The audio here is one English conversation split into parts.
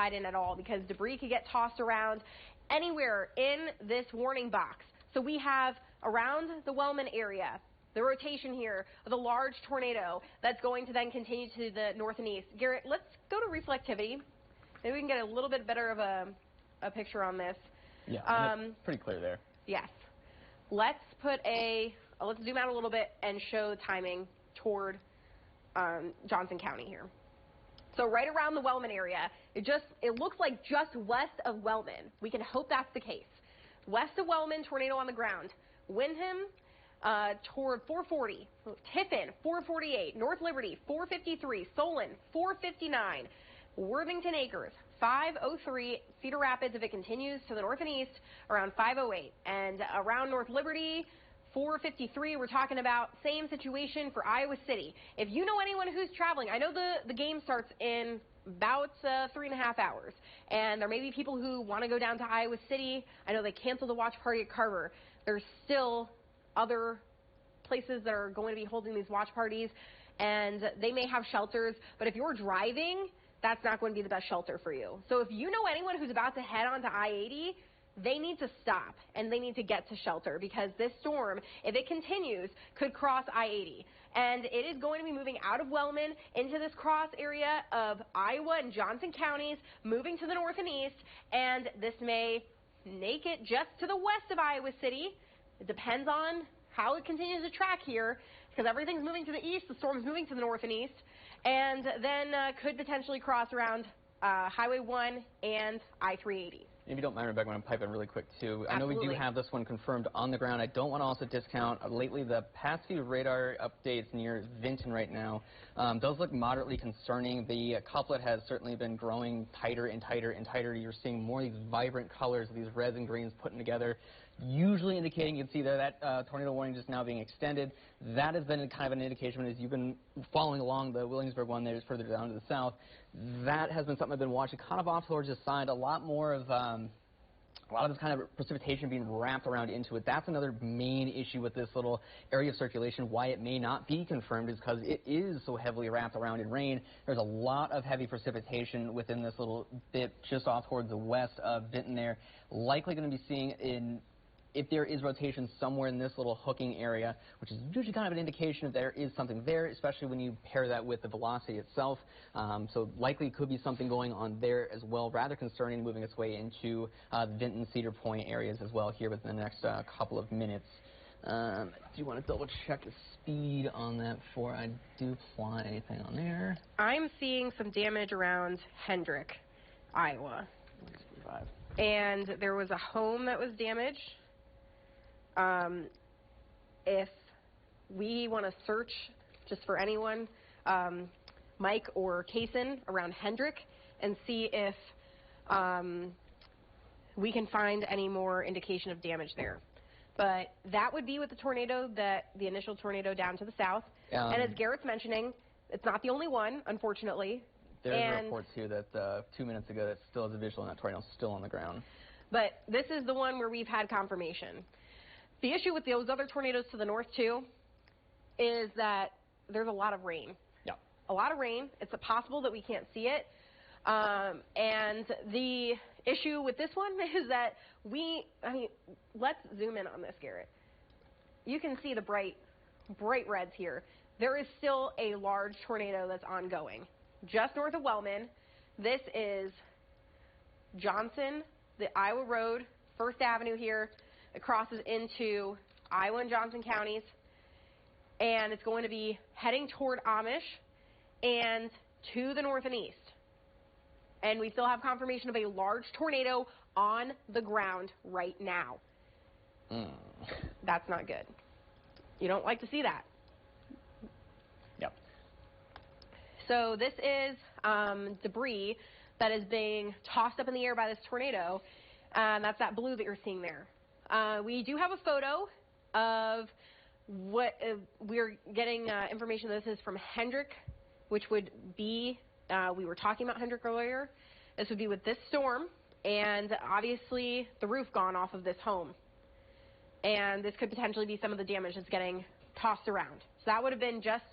outside in at all because debris could get tossed around anywhere in this warning box. So we have around the Wellman area, the rotation here of the large tornado that's going to then continue to the north and east. Garrett, let's go to reflectivity. Maybe we can get a little bit better of a picture on this. Yeah, pretty clear there. Yes. Let's zoom out a little bit and show timing toward Johnson County here. So right around the Wellman area, it looks like just west of Wellman. We can hope that's the case. West of Wellman, tornado on the ground. Windham toward 440. Tiffin, 448. North Liberty, 453. Solon, 459. Worthington Acres, 503. Cedar Rapids, if it continues to the north and east, around 508. And around North Liberty, 453, we're talking about same situation for Iowa City. If you know anyone who's traveling, I know the game starts in about 3.5 hours, and there may be people who want to go down to Iowa City. I know they canceled the watch party at Carver. There's still other places that are going to be holding these watch parties, and they may have shelters, but if you're driving, that's not going to be the best shelter for you. So if you know anyone who's about to head onto I-80, they need to stop and they need to get to shelter because this storm, if it continues, could cross I-80. And it is going to be moving out of Wellman into this cross area of Iowa and Johnson counties, moving to the north and east, and this may make it just to the west of Iowa City. It depends on how it continues to track here because everything's moving to the east, the storm's moving to the north and east, and then could potentially cross around Highway 1 and I-380. If you don't mind, Rebecca, I'm going to pipe in really quick, too. Absolutely. I know we do have this one confirmed on the ground. I don't want to also discount lately the past few radar updates near Vinton right now. Those look moderately concerning. The couplet has certainly been growing tighter and tighter and tighter. You're seeing more of these vibrant colors, these reds and greens putting together, usually indicating, you can see there that tornado warning just now being extended. That has been kind of an indication as you've been following along the Williamsburg one there, further down to the south. That has been something I've been watching kind of off towards the side. A lot of this kind of precipitation being wrapped around into it. That's another main issue with this little area of circulation. Why it may not be confirmed is because it is so heavily wrapped around in rain. There's a lot of heavy precipitation within this little bit just off towards the west of Vinton there. Likely going to be seeing if there is rotation somewhere in this little hooking area, which is usually kind of an indication that there is something there, especially when you pair that with the velocity itself. So likely could be something going on there as well. Rather concerning, moving its way into the Vinton, Cedar Point areas as well here within the next couple of minutes. Do you want to double check the speed on that before I do plot anything on there? I'm seeing some damage around Hendrick, Iowa. 65. And there was a home that was damaged. If we want to search just for anyone, Mike or Kaysen around Hendrick, and see if we can find any more indication of damage there. But that would be with the tornado, the initial tornado down to the south. And as Garrett's mentioning, it's not the only one, unfortunately. There's reports here that 2 minutes ago that still has a visual and that tornado is still on the ground. But this is the one where we've had confirmation. The issue with those other tornadoes to the north, too, is that there's a lot of rain. Yeah. A lot of rain. It's possible that we can't see it. And the issue with this one is that let's zoom in on this, Garrett. You can see the bright reds here. There is still a large tornado that's ongoing. Just north of Wellman, this is Johnson, the Iowa Road, 1st Avenue here. It crosses into Iowa and Johnson counties, and it's going to be heading toward Amish and to the north and east. And we still have confirmation of a large tornado on the ground right now. That's not good. You don't like to see that. Yep. So this is debris that is being tossed up in the air by this tornado. That's that blue that you're seeing there. We do have a photo of what we're getting information. This is from Hendrick, which would be, we were talking about Hendrick earlier. This would be with this storm, and obviously the roof gone off of this home. And this could potentially be some of the damage that's getting tossed around. So that would have been just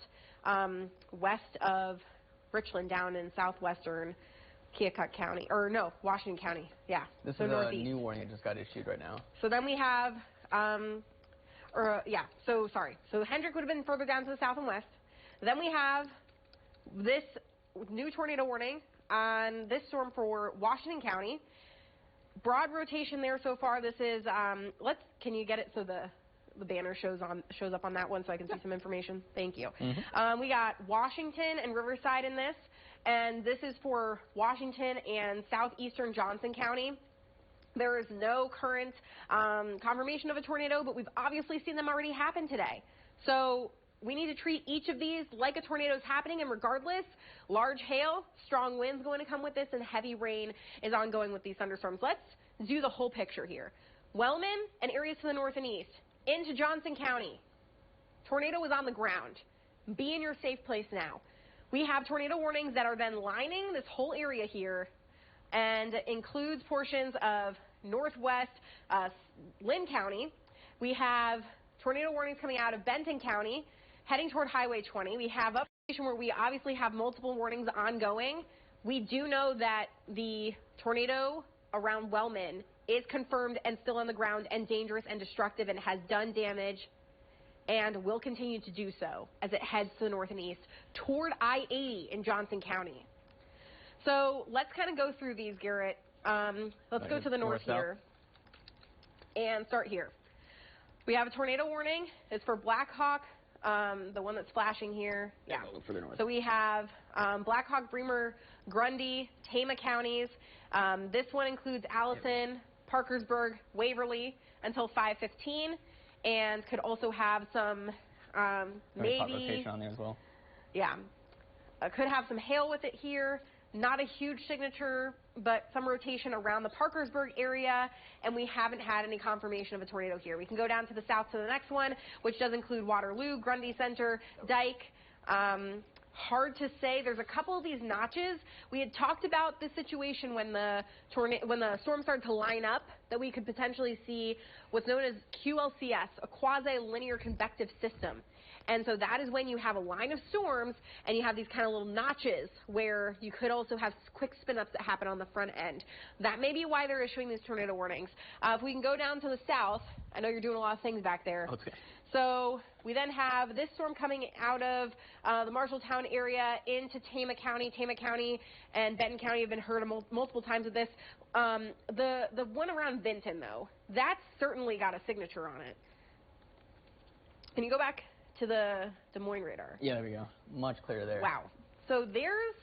west of Richland, down in southwestern Keokuk County, or no, Washington County. Yeah. This so is northeast. a new warning that just got issued right now. So then we have, So Hendrick would have been further down to the south and west. Then we have this new tornado warning on this storm for Washington County. Broad rotation there so far. This is can you get it so the banner shows up on that one so I can see some information? Thank you. Mm-hmm. We got Washington and Riverside in this, and this is for Washington and southeastern Johnson County. There is no current confirmation of a tornado, but we've obviously seen them already happen today. So we need to treat each of these like a tornado is happening, and regardless, large hail, strong winds going to come with this, and heavy rain is ongoing with these thunderstorms. Let's do the whole picture here. Wellman and areas to the north and east into Johnson County. Tornado is on the ground. Be in your safe place now. We have tornado warnings that are then lining this whole area here, and includes portions of northwest Lynn County. We have tornado warnings coming out of Benton County, heading toward Highway 20. We have up where we obviously have multiple warnings ongoing. We do know that the tornado around Wellman is confirmed and still on the ground and dangerous and destructive and has done damage and will continue to do so as it heads to the north and east toward I-80 in Johnson County. So let's kind of go through these, Garrett. Let's go to the north here and start here. We have a tornado warning. It's for Black Hawk, the one that's flashing here. Yeah. Further north. So we have Black Hawk, Bremer, Grundy, Tama counties. This one includes Allison, Parkersburg, Waverly until 5:15, and could also have some maybe rotation on there as well. Yeah, could have some hail with it here. Not a huge signature, but some rotation around the Parkersburg area, and we haven't had any confirmation of a tornado here. We can go down to the south to the next one, which does include Waterloo, Grundy Center, Dyke. Hard to say. There's a couple of these notches. We had talked about this situation when the storm started to line up, that we could potentially see what's known as QLCS, a quasi-linear convective system. And so that is when you have a line of storms and you have these kind of little notches where you could also have quick spin-ups that happen on the front end. That may be why they're issuing these tornado warnings. If we can go down to the south, I know you're doing a lot of things back there. Okay. So we then have this storm coming out of the Marshalltown area into Tama County. Tama County and Benton County have been hurt multiple times with this. The one around Vinton, though, that's certainly got a signature on it. Can you go back to the Des Moines radar? Yeah, there we go. Much clearer there. Wow. So there's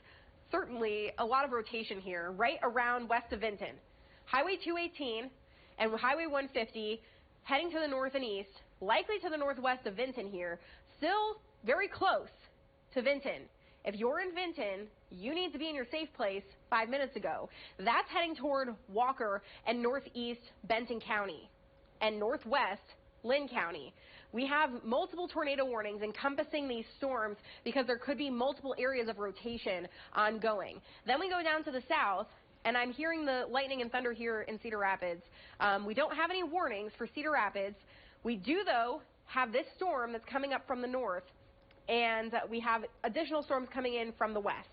certainly a lot of rotation here, right around west of Vinton. Highway 218 and Highway 150 heading to the north and east, likely to the northwest of Vinton here, still very close to Vinton. If you're in Vinton, you need to be in your safe place 5 minutes ago. That's heading toward Walker and northeast Benton County and northwest Lynn County. We have multiple tornado warnings encompassing these storms because there could be multiple areas of rotation ongoing. Then we go down to the south, and I'm hearing the lightning and thunder here in Cedar Rapids. We don't have any warnings for Cedar Rapids. We do, though, have this storm that's coming up from the north, and we have additional storms coming in from the west.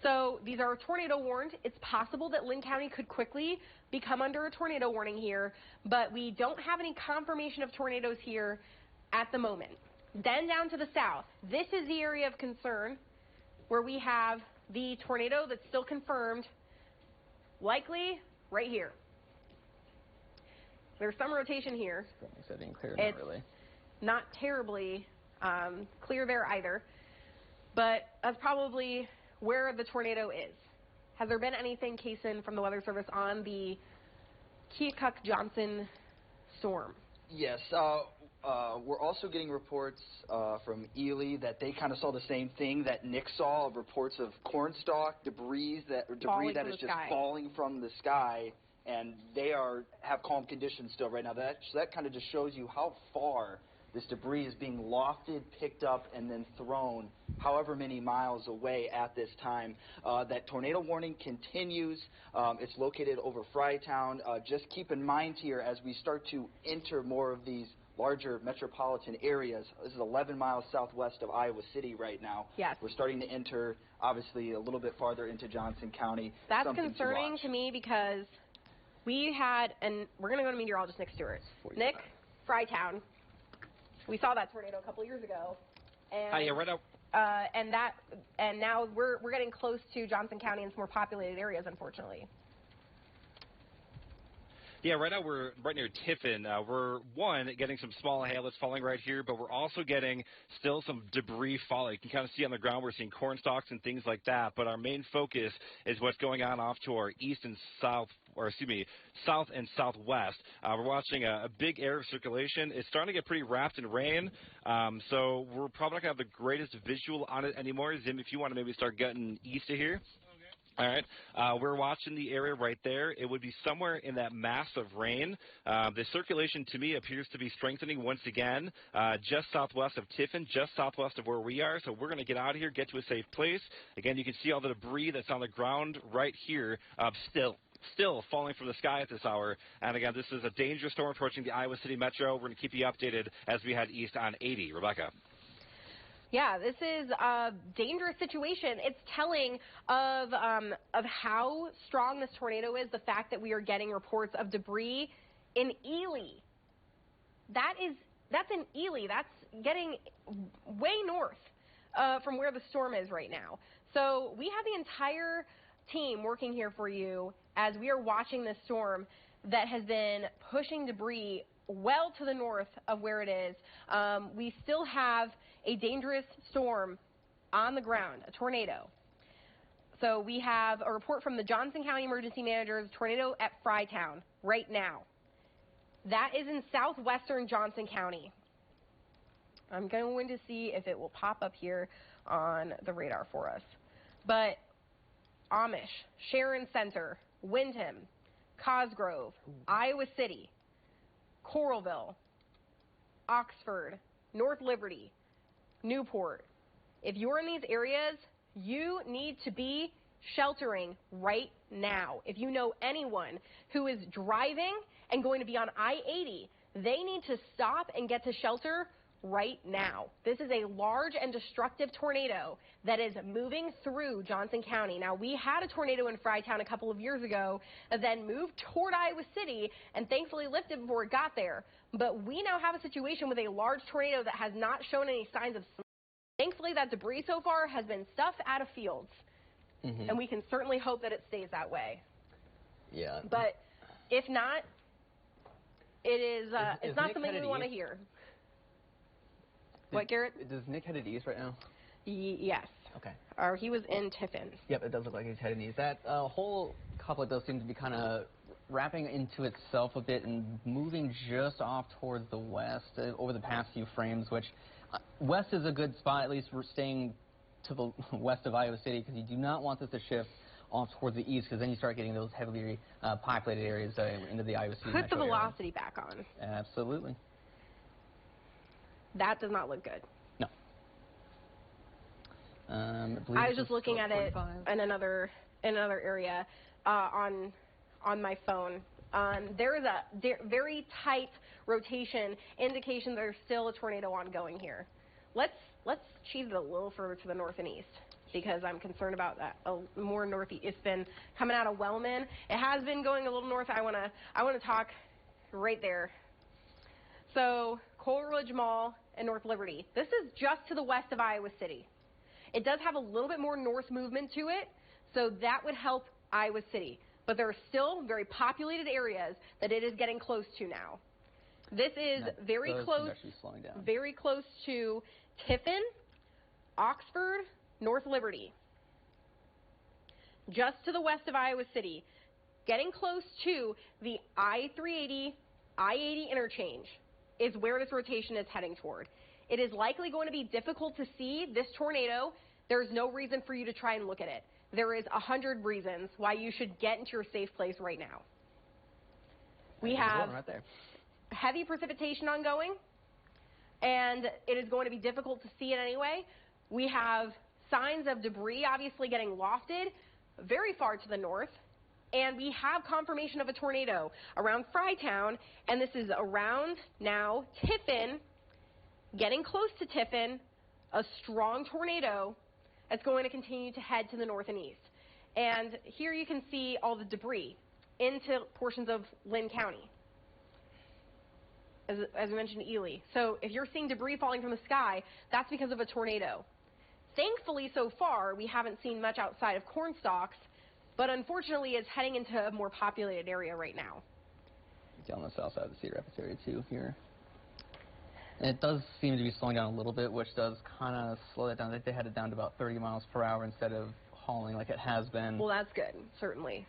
So these are tornado warned. It's possible that Lynn County could quickly become under a tornado warning here, but we don't have any confirmation of tornadoes here at the moment. Then down to the south, this is the area of concern where we have the tornado that's still confirmed, likely right here. There's some rotation here. It's not terribly clear there either, but that's probably where the tornado is. Has there been anything, Kason, from the Weather Service on the Keokuk-Johnson storm? Yes. We're also getting reports from Ely that they kind of saw the same thing that Nick saw, reports of cornstalk debris that is just falling from the sky, and they have calm conditions still right now. So that kind of just shows you how far this debris is being lofted, picked up, and then thrown however many miles away at this time. That tornado warning continues. It's located over Frytown. Just keep in mind here as we start to enter more of these larger metropolitan areas. This is 11 miles southwest of Iowa City right now. Yes. We're starting to enter, obviously, a little bit farther into Johnson County. That's concerning to me because we had, and we're going to go to meteorologist Nick Stewart. Nick, Frytown. We saw that tornado a couple years ago. And, right out. And now we're getting close to Johnson County and some more populated areas, unfortunately. Yeah, right now we're right near Tiffin. We're, getting some small hail that's falling right here, but we're also getting still some debris falling. You can kind of see on the ground we're seeing corn stalks and things like that, but our main focus is what's going on off to our east and south, or excuse me, south and southwest. We're watching a big air circulation. It's starting to get pretty wrapped in rain, so we're probably not going to have the greatest visual on it anymore. Zim, if you want to maybe start getting east of here. All right. We're watching the area right there. It would be somewhere in that mass of rain. The circulation, to me, appears to be strengthening once again, just southwest of Tiffin, just southwest of where we are. So we're going to get out of here, get to a safe place. Again, you can see all the debris that's on the ground right here, still falling from the sky at this hour. And again, this is a dangerous storm approaching the Iowa City metro. We're going to keep you updated as we head east on 80. Rebecca. Yeah, this is a dangerous situation. It's telling of how strong this tornado is, the fact that we are getting reports of debris in Ely. That's in Ely. That's getting way north from where the storm is right now. So we have the entire team working here for you as we are watching this storm that has been pushing debris well to the north of where it is. We still have a dangerous storm on the ground, a tornado. So we have a report from the Johnson County Emergency Manager's tornado at Frytown right now. That is in southwestern Johnson County. I'm going to see if it will pop up here on the radar for us. But Amish, Sharon Center, Windham, Cosgrove, Iowa City, Coralville, Oxford, North Liberty, Newport. If you're in these areas, you need to be sheltering right now. If you know anyone who is driving and going to be on I-80, they need to stop and get to shelter right now. This is a large and destructive tornado that is moving through Johnson County. Now, we had a tornado in Frytown a couple of years ago that then moved toward Iowa City and thankfully lifted before it got there. But we now have a situation with a large tornado that has not shown any signs of smoke. Thankfully, that debris so far has been stuffed out of fields, and we can certainly hope that it stays that way. Yeah. But if not, it's not something we want to hear. What, Garrett? Does Nick headed east right now? Yes. Okay. Or he was in Tiffin. Yep, it does look like he's headed east. That whole couplet does seem to be kind of wrapping into itself a bit and moving just off towards the west over the past few frames, which west is a good spot. At least we're staying to the west of Iowa City because you do not want this to shift off towards the east because then you start getting those heavily populated areas into the Iowa City Put the velocity back on. Absolutely. That does not look good. No. I was just looking at it in another area on my phone. There is a very tight rotation indication there's still a tornado ongoing here. Let's cheese it a little further to the north and east because I'm concerned about that. More northeast. It's been coming out of Wellman. It has been going a little north. I want to talk right there. So Coleridge Mall and North Liberty. This is just to the west of Iowa City. It does have a little bit more north movement to it, so that would help Iowa City. But there are still very populated areas that it is getting close to now. This is very close to Tiffin, Oxford, North Liberty. Just to the west of Iowa City. Getting close to the I-380, I-80 interchange is where this rotation is heading toward. It is likely going to be difficult to see this tornado. There's no reason for you to try and look at it. There is 100 reasons why you should get into your safe place right now. We have heavy precipitation ongoing, and it is going to be difficult to see it anyway. We have signs of debris obviously getting lofted very far to the north, and we have confirmation of a tornado around Frytown, and this is around now Tiffin, getting close to Tiffin, a strong tornado that's going to continue to head to the north and east. And here you can see all the debris into portions of Lynn County, as we mentioned, Ely. So if you're seeing debris falling from the sky, that's because of a tornado. Thankfully, so far, we haven't seen much outside of corn stalks, but unfortunately, it's heading into a more populated area right now. It's on the south side of the Cedar Rapids area, too, here. And it does seem to be slowing down a little bit, which does kind of slow it down. They had it down to about 30 miles per hour instead of hauling like it has been. Well, that's good, certainly.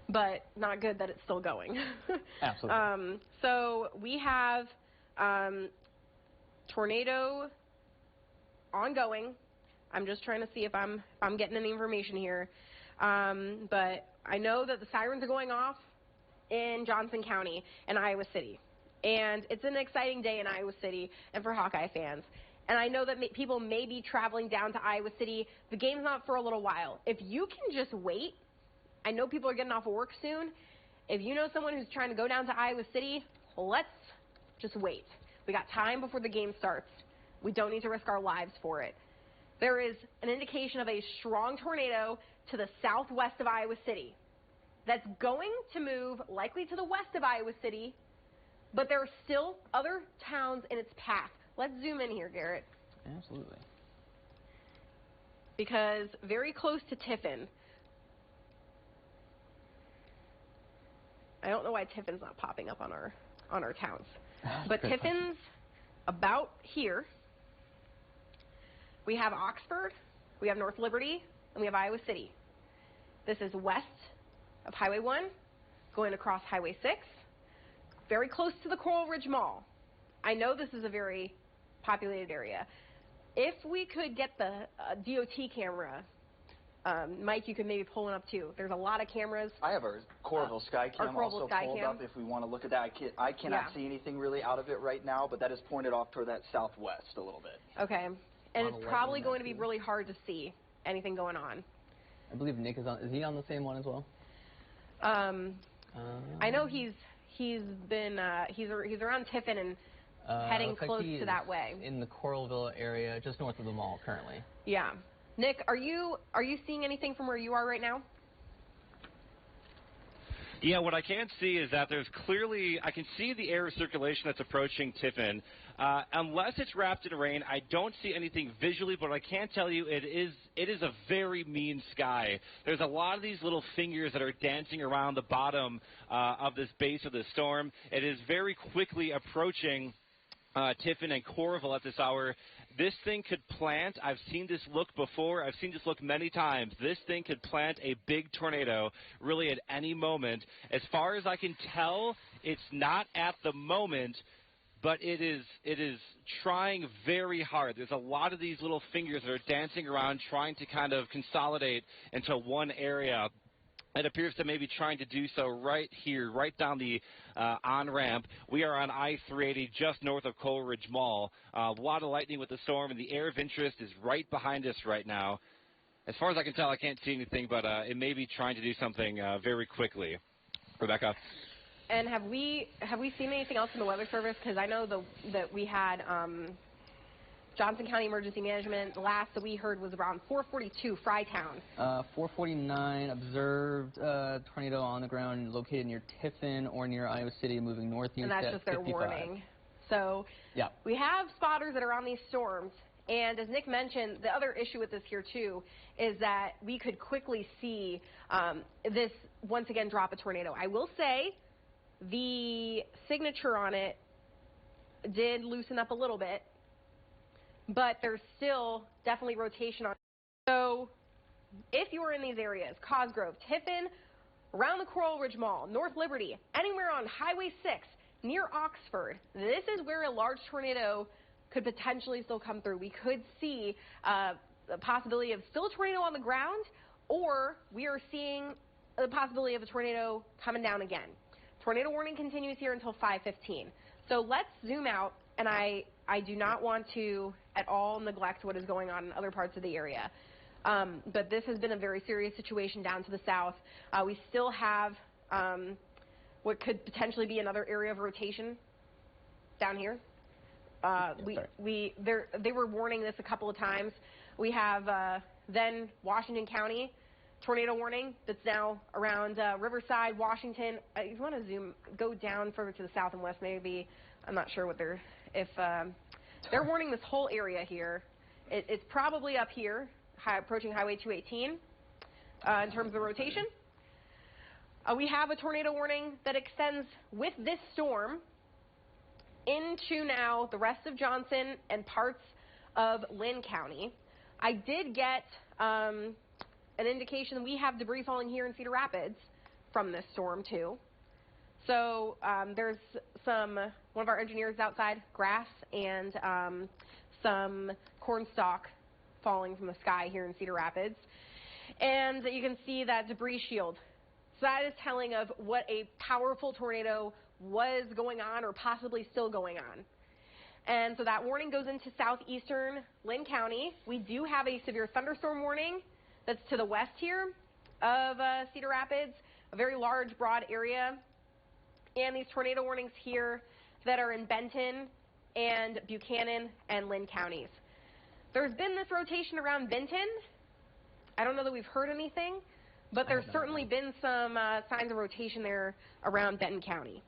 But not good that it's still going. Absolutely. So we have tornado ongoing. I'm just trying to see if I'm getting any information here. But I know that the sirens are going off in Johnson County and Iowa City. And it's an exciting day in Iowa City and for Hawkeye fans. And I know that people may be traveling down to Iowa City. The game's not for a little while. If you can just wait, I know people are getting off of work soon. If you know someone who's trying to go down to Iowa City, let's just wait. We got time before the game starts. We don't need to risk our lives for it. There is an indication of a strong tornado to the southwest of Iowa City that's going to move likely to the west of Iowa City, but there are still other towns in its path. Let's zoom in here, Garrett. Absolutely. Because very close to Tiffin, I don't know why Tiffin's not popping up on our towns, but Tiffin's about here. We have Oxford, we have North Liberty, and we have Iowa City. This is west of Highway 1, going across Highway 6, very close to the Coral Ridge Mall. I know this is a very populated area. If we could get the DOT camera, Mike, you could maybe pull one up too. There's a lot of cameras. I have our Coralville Skycam also pulled up if we want to look at that. I cannot see anything really out of it right now, but that is pointed off toward that southwest a little bit. Okay. And it's probably going to be really hard to see anything going on. I believe Nick is on. Is he on the same one as well? I know he's around Tiffin and heading close to that way. In the Coralville area, just north of the mall currently. Yeah. Nick, are you seeing anything from where you are right now? Yeah, what I can see is that there's clearly, I can see the air circulation that's approaching Tiffin. Unless it's wrapped in rain, I don't see anything visually, but I can tell you it is a very mean sky. There's a lot of these little fingers that are dancing around the bottom of this base of the storm. It is very quickly approaching Tiffin and Coralville at this hour. This thing could plant. I've seen this look before. I've seen this look many times. This thing could plant a big tornado really at any moment. As far as I can tell, it's not at the moment, but it is trying very hard. There's a lot of these little fingers that are dancing around trying to kind of consolidate into one area. It appears to maybe trying to do so right here, right down the on-ramp. We are on I-380 just north of Coral Ridge Mall. A lot of lightning with the storm, and the area of interest is right behind us right now. As far as I can tell, I can't see anything, but it may be trying to do something very quickly. Rebecca? And have we seen anything else from the Weather Service? Because I know that we had Johnson County Emergency Management. The last that we heard was around 442 Frytown. 449 observed tornado on the ground located near Tiffin or near Iowa City, moving northeast. And that's at just their 55. warning. So yeah, we have spotters that are on these storms. And as Nick mentioned, the other issue with this here too is that we could quickly see this once again drop a tornado. I will say the signature on it did loosen up a little bit, but there's still definitely rotation on it. So if you are in these areas, Cosgrove, Tiffin, around the Coral Ridge Mall, North Liberty, anywhere on Highway 6, near Oxford, this is where a large tornado could potentially still come through. We could see the possibility of still a tornado on the ground, or we are seeing the possibility of a tornado coming down again. Tornado warning continues here until 5:15. So let's zoom out, and I do not want to at all neglect what is going on in other parts of the area. But this has been a very serious situation down to the south. We still have what could potentially be another area of rotation down here. They were warning this a couple of times. We have then Washington County tornado warning that's now around Riverside, Washington. If you want to go down further to the south and west, maybe. I'm not sure what they're warning this whole area here. It's probably up here, approaching Highway 218 in terms of rotation. We have a tornado warning that extends with this storm into now the rest of Johnson and parts of Lynn County. I did get an indication that we have debris falling here in Cedar Rapids from this storm too. So there's one of our engineers outside, grass and some corn stalk falling from the sky here in Cedar Rapids. And you can see that debris shield. So that is telling of what a powerful tornado was going on or possibly still going on. And so that warning goes into southeastern Lynn County. We do have a severe thunderstorm warning that's to the west here of Cedar Rapids, a very large, broad area. And these tornado warnings here that are in Benton and Buchanan and Lynn counties. There's been this rotation around Benton. I don't know that we've heard anything, but there's certainly been some signs of rotation there around Benton County.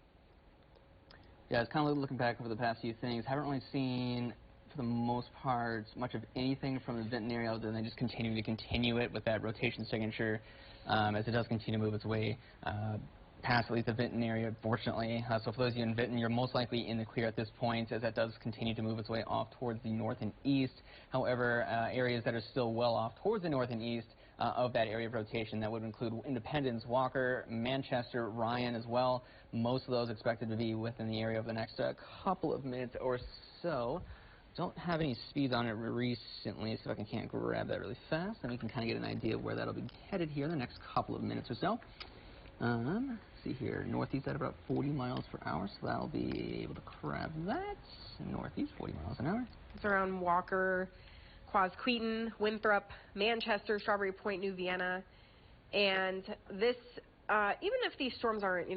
Yeah, I was kind of looking back over the past few things. Haven't really seen, for the most part, much of anything from the Benton area other than just continuing to continue it with that rotation signature as it does continue to move its way past at least the Benton area, fortunately. So for those of you in Benton, you're most likely in the clear at this point as that does continue to move its way off towards the north and east. However, areas that are still well off towards the north and east of that area of rotation, that would include Independence, Walker, Manchester, Ryan as well. Most of those expected to be within the area over the next couple of minutes or so. Don't have any speeds on it recently, so if I can't grab that really fast, then we can kind of get an idea of where that'll be headed here in the next couple of minutes or so. Let's see here, northeast at about 40 miles per hour, so that'll be able to grab that. Northeast, 40 miles an hour. It's around Walker, Quasqueton, Winthrop, Manchester, Strawberry Point, New Vienna. And this, even if these storms aren't,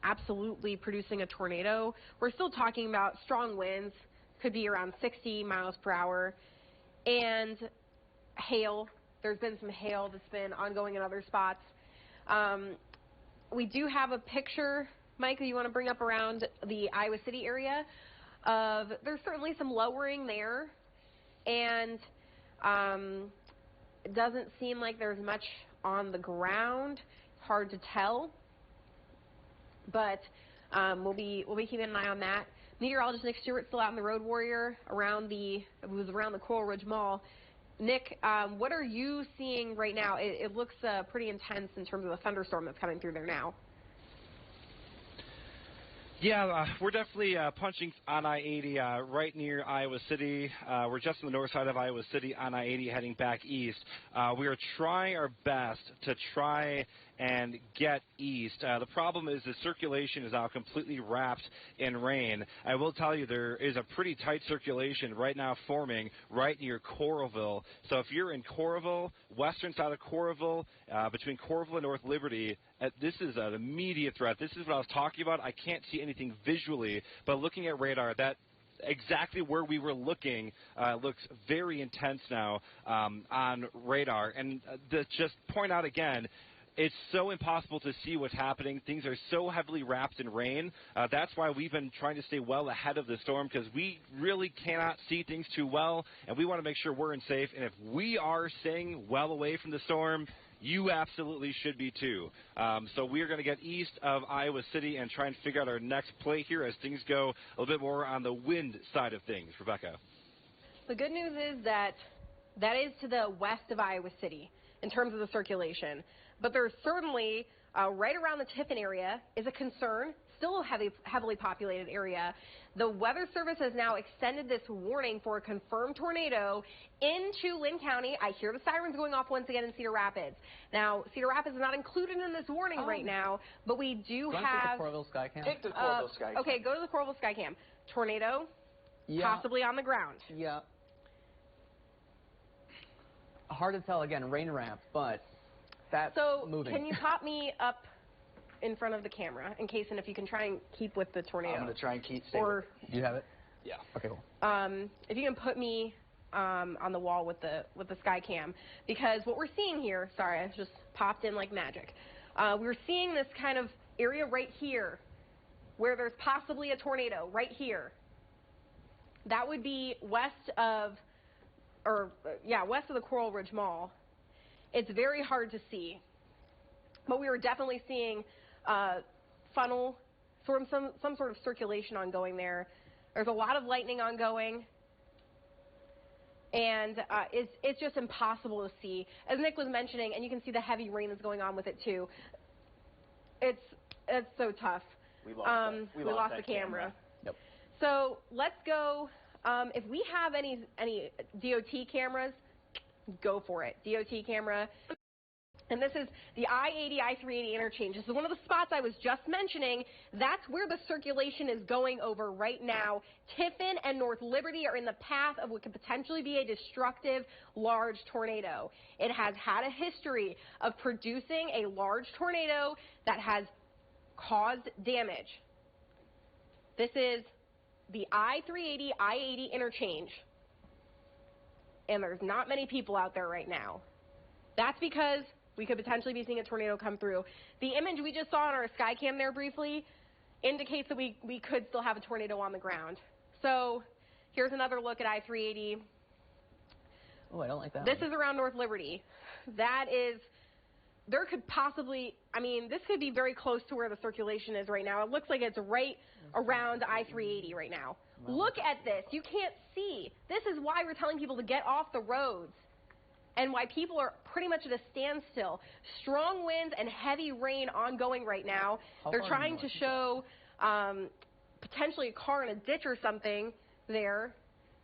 absolutely producing a tornado, we're still talking about strong winds, could be around 60 miles per hour, and hail. There's been some hail that's been ongoing in other spots. We do have a picture, Mike, that you want to bring up around the Iowa City area. There's certainly some lowering there, and it doesn't seem like there's much on the ground. Hard to tell, but we'll be keeping an eye on that. Meteorologist Nick Stewart still out in the Road Warrior around the Coral Ridge Mall. Nick, what are you seeing right now? It looks pretty intense in terms of the thunderstorm that's coming through there now. Yeah, we're definitely punching on I-80 right near Iowa City. We're just on the north side of Iowa City on I-80 heading back east. We are trying our best to try and get east. The problem is the circulation is now completely wrapped in rain. I will tell you there is a pretty tight circulation right now forming right near Coralville. So if you're in Coralville, western side of Coralville, between Coralville and North Liberty, this is an immediate threat. This is what I was talking about. I can't see anything visually, but looking at radar, that exactly where we were looking looks very intense now on radar. And to just point out again, it's so impossible to see what's happening. Things are so heavily wrapped in rain. That's why we've been trying to stay well ahead of the storm, because we really cannot see things too well, and we want to make sure we're in safe. And if we are staying well away from the storm, you absolutely should be too. So we are going to get east of Iowa City and try and figure out our next play here as things go a little bit more on the wind side of things. Rebecca. The good news is that is to the west of Iowa City in terms of the circulation. But there's certainly, right around the Tiffin area is a concern, still a heavily populated area. The Weather Service has now extended this warning for a confirmed tornado into Lynn County. I hear the sirens going off once again in Cedar Rapids. Now, Cedar Rapids is not included in this warning right now, but we do have... Take the Coralville Skycam. Take the Coralville Skycam. Okay, go to the Coralville Skycam. Tornado, possibly on the ground. Yeah. hard to tell, again, rain ramp, but that's moving. So can you pop me up in front of the camera in case, and if you can try and keep with the tornado. I'm going to try and keep. Or do you have it? Yeah. Okay, cool. If you can put me on the wall with the sky cam, because what we're seeing here, sorry, I just popped in like magic. We're seeing this kind of area right here where there's possibly a tornado right here. That would be west of the Coral Ridge Mall. It's very hard to see, but we were definitely seeing funnel, some sort of circulation ongoing there. There's a lot of lightning ongoing, and it's just impossible to see. As Nick was mentioning, and you can see the heavy rain that's going on with it too. It's so tough. We lost the camera. Yep. So let's go. If we have any DOT cameras, go for it. DOT camera. And this is the I-80, I-380 interchange. This is one of the spots I was just mentioning. That's where the circulation is going over right now. Tiffin and North Liberty are in the path of what could potentially be a destructive large tornado. It has had a history of producing a large tornado that has caused damage. This is the I-380, I-80 interchange. And there's not many people out there right now. That's because we could potentially be seeing a tornado come through. The image we just saw on our sky cam there briefly indicates that we could still have a tornado on the ground. So here's another look at I-380. Oh, I don't like that. This is around North Liberty. There could possibly, this could be very close to where the circulation is right now. It looks like it's right around I-380 right now. Wow. Look at this. You can't see. This is why we're telling people to get off the roads and why people are pretty much at a standstill. Strong winds and heavy rain ongoing right now. They're trying to show potentially a car in a ditch or something there.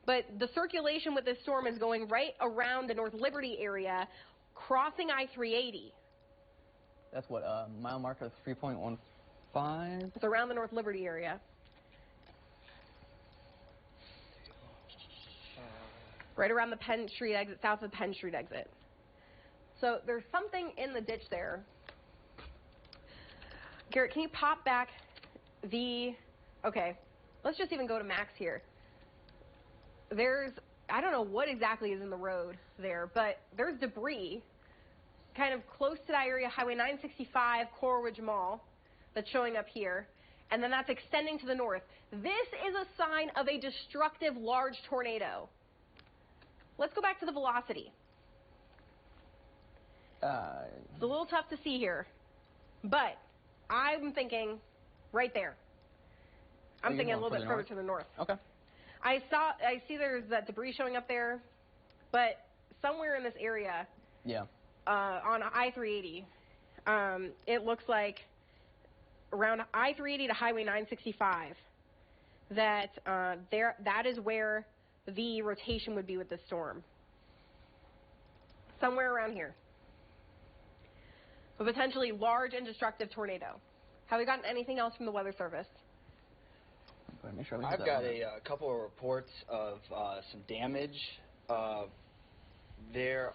But the circulation with this storm is going right around the North Liberty area, crossing I-380. That's what, mile marker 3.15? It's around the North Liberty area. Right around the Penn Street exit, south of the Penn Street exit. So there's something in the ditch there. Garrett, can you pop back okay, let's just even go to Max here. I don't know what exactly is in the road there, but there's debris kind of close to that area, Highway 965, Coral Ridge Mall, that's showing up here, and then that's extending to the north. This is a sign of a destructive large tornado. Let's go back to the velocity. It's a little tough to see here, but I'm thinking right there. I'm thinking a little bit further to the north. Okay. I see there's that debris showing up there, but somewhere in this area, on I-380, it looks like around I-380 to Highway 965, that is where the rotation would be with the storm. Somewhere around here. A potentially large and destructive tornado. Have we gotten anything else from the Weather Service? Make sure I've got a couple of reports of some damage. There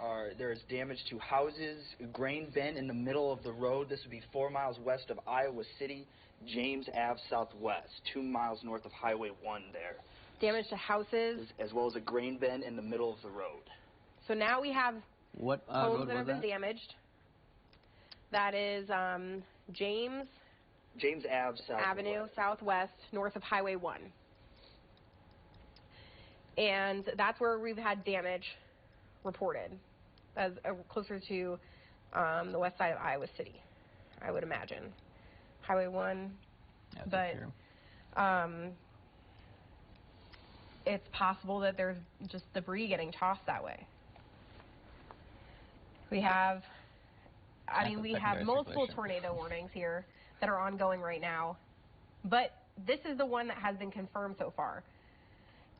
is damage to houses, grain bin in the middle of the road. This would be 4 miles west of Iowa City, James Ave Southwest, 2 miles north of Highway 1 there. Damage to houses. As well as a grain bin in the middle of the road. So now we have homes that have been damaged. That is James Ave Avenue Southwest, north of Highway 1. And that's where we've had damage reported, as closer to the west side of Iowa City, I would imagine. Highway 1. But it's possible that there's just debris getting tossed that way. We have multiple tornado warnings here that are ongoing right now, but this is the one that has been confirmed so far.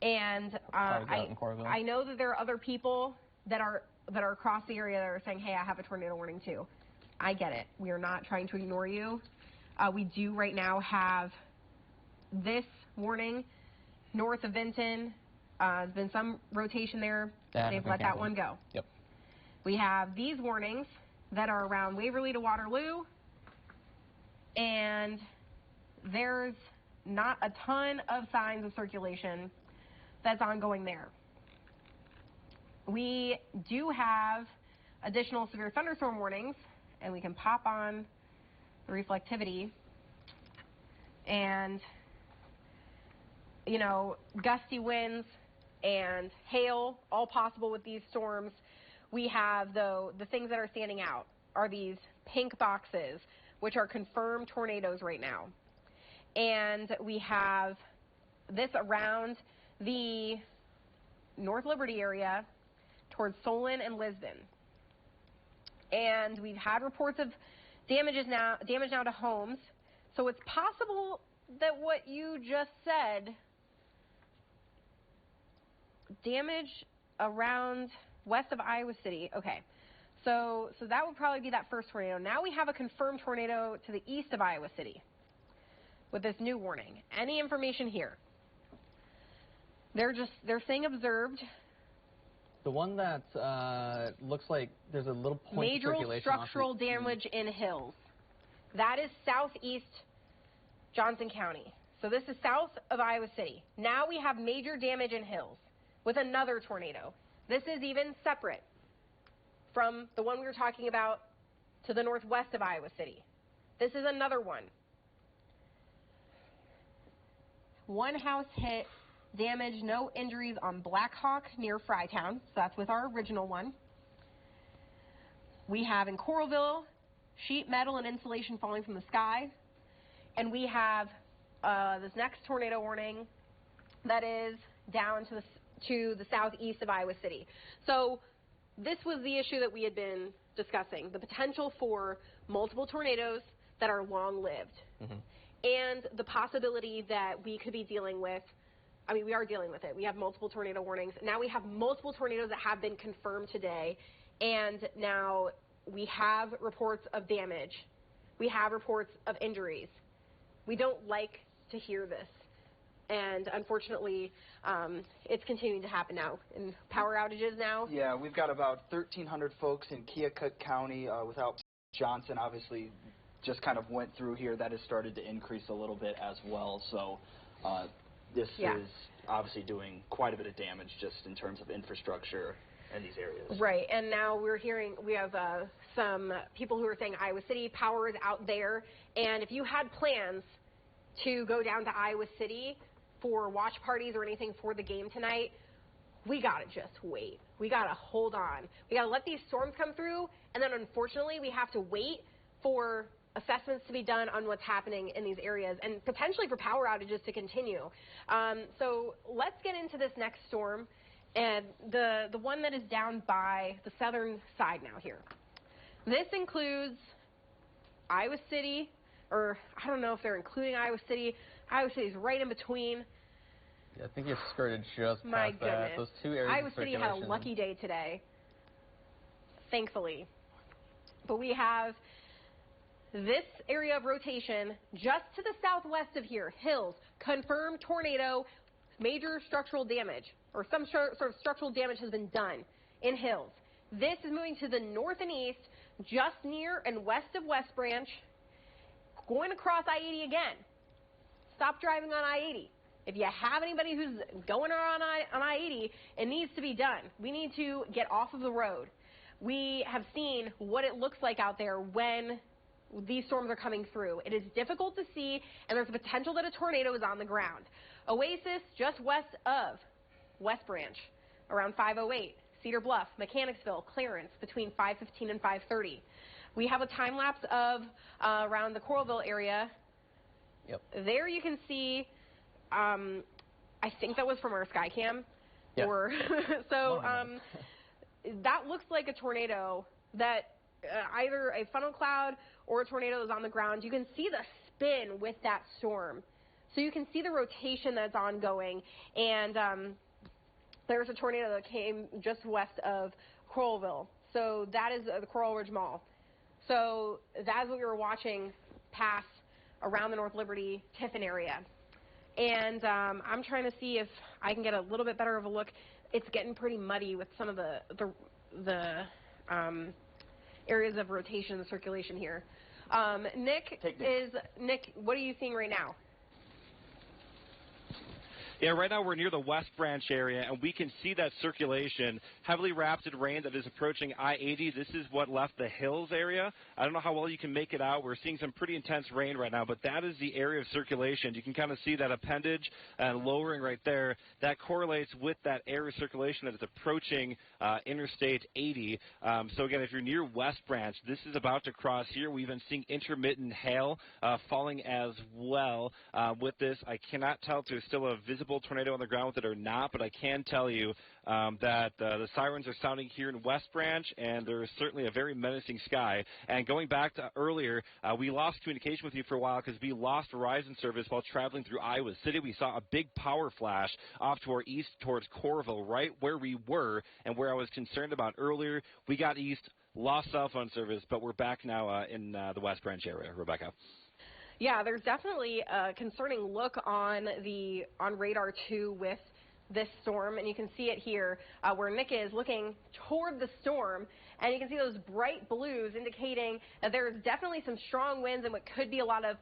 And I know that there are other people that are across the area that are saying, hey, I have a tornado warning too. I get it. We are not trying to ignore you. We do right now have this warning north of Vinton. There's been some rotation there. They've let that one go. Yep. We have these warnings that are around Waverly to Waterloo, and there's not a ton of signs of circulation that's ongoing there. We do have additional severe thunderstorm warnings, and we can pop on the reflectivity, and gusty winds and hail, all possible with these storms. We have, though, the things that are standing out are these pink boxes, which are confirmed tornadoes right now. And we have this around the North Liberty area towards Solon and Lisbon. And we've had reports of damage now to homes. So it's possible that what you just said, damage around west of Iowa City. Okay, so that would probably be that first tornado. Now we have a confirmed tornado to the east of Iowa City with this new warning. Any information here? They're saying observed. The one that looks like there's a little point major of circulation. Structural damage in hills. That is southeast Johnson County. So this is south of Iowa City. Now we have major damage in hills with another tornado. This is even separate from the one we were talking about to the northwest of Iowa City. This is another one. One house hit, damage, no injuries on Black Hawk near Frytown. So that's with our original one. We have in Coralville, sheet metal and insulation falling from the sky. And we have this next tornado warning that is down to the southeast of Iowa City. So this was the issue that we had been discussing, the potential for multiple tornadoes that are long-lived. Mm-hmm. And the possibility that we could be dealing with, we are dealing with it. We have multiple tornado warnings. Now we have multiple tornadoes that have been confirmed today. And now we have reports of damage. We have reports of injuries. We don't like to hear this. And unfortunately, it's continuing to happen now. In power outages now. Yeah, we've got about 1,300 folks in Keokuk County without Johnson, obviously, just kind of went through here. That has started to increase a little bit as well. So this is obviously doing quite a bit of damage just in terms of infrastructure in these areas. Right, and now we have some people who are saying Iowa City, power is out there. And if you had plans to go down to Iowa City for watch parties or anything for the game tonight, we got to just wait. We got to hold on. We got to let these storms come through, and then unfortunately we have to wait for assessments to be done on what's happening in these areas and potentially for power outages to continue. So let's get into this next storm, and the one that is down by the southern side now here. This includes Iowa City, or I don't know if they're including Iowa City. Iowa City's right in between. Yeah, I think you skirted just My past goodness. that. Those two areas Iowa City had a lucky day today, thankfully. But we have this area of rotation just to the southwest of here, hills, confirmed tornado, major structural damage, or some sort of structural damage has been done in hills. This is moving to the north and east, just near and west of West Branch, going across I-80 again. Stop driving on I-80. If you have anybody who's going on I-80, it needs to be done. We need to get off of the road. We have seen what it looks like out there when these storms are coming through. It is difficult to see, and there's a potential that a tornado is on the ground. Oasis, just west of West Branch, around 508. Cedar Bluff, Mechanicsville, Clarence, between 5:15 and 5:30. We have a time lapse of around the Coralville area. Yep. There you can see, I think that was from our Skycam. Yep. That looks like a tornado that either a funnel cloud or a tornado is on the ground. You can see the spin with that storm. So you can see the rotation that's ongoing. And there's a tornado that came just west of Coralville. So that is the Coral Ridge Mall. So that's what we were watching pass around the North Liberty, Tiffin area. And I'm trying to see if I can get a little bit better of a look. It's getting pretty muddy with some of the areas of rotation and circulation here. Nick, what are you seeing right now? Yeah, right now we're near the West Branch area, and we can see that circulation, heavily rapid rain that is approaching I-80. This is what left the hills area. I don't know how well you can make it out. We're seeing some pretty intense rain right now, but that is the area of circulation. You can kind of see that appendage lowering right there. That correlates with that area of circulation that is approaching Interstate 80. So, again, if you're near West Branch, this is about to cross here. We've been seeing intermittent hail falling as well with this. I cannot tell if there's still a visible tornado on the ground with it or not, but I can tell you that the sirens are sounding here in West Branch, and there is certainly a very menacing sky. And going back to earlier, we lost communication with you for a while because we lost Verizon service while traveling through Iowa City. We saw a big power flash off to our east towards Coralville, right where we were and where I was concerned about earlier. We got east, lost cell phone service, but we're back now in the West Branch area. Rebecca. Yeah, there's definitely a concerning look on radar 2 with this storm, and you can see it here where Nick is looking toward the storm, and you can see those bright blues indicating that there's definitely some strong winds and what could be a lot of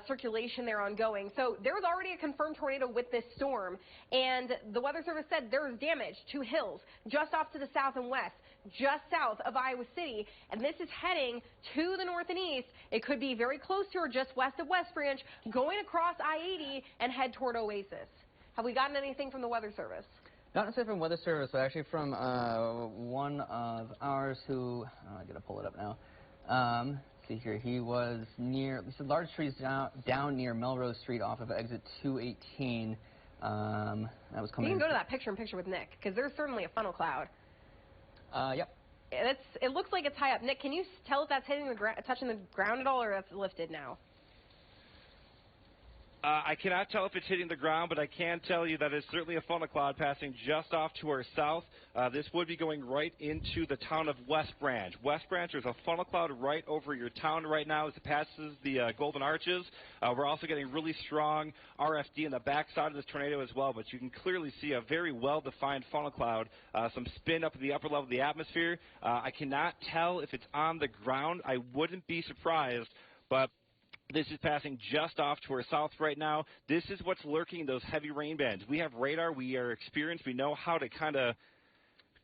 circulation there ongoing. So there was already a confirmed tornado with this storm, and the Weather Service said there was damage to hills just off to the south and west, just south of Iowa City, and this is heading to the north and east. It could be very close to or just west of West Branch, going across I-80 and head toward Oasis. Have we gotten anything from the Weather Service? Not necessarily from Weather Service, but actually from one of ours who, I gotta pull it up now. Let's see here, he was near, he said large trees down near Melrose Street off of exit 218. That was coming. You can go to that picture-in-picture with Nick, because there's certainly a funnel cloud. Yep. It looks like it's high up. Nick, can you tell if that's touching the ground at all, or that's lifted now? I cannot tell if it's hitting the ground, but I can tell you that it's certainly a funnel cloud passing just off to our south. This would be going right into the town of West Branch. West Branch, there's a funnel cloud right over your town right now as it passes the Golden Arches. We're also getting really strong RFD in the backside of this tornado as well, but you can clearly see a very well-defined funnel cloud, some spin up in the upper level of the atmosphere. I cannot tell if it's on the ground. I wouldn't be surprised, but this is passing just off to our south right now. This is what's lurking in those heavy rain bands. We have radar. We are experienced. We know how to kind of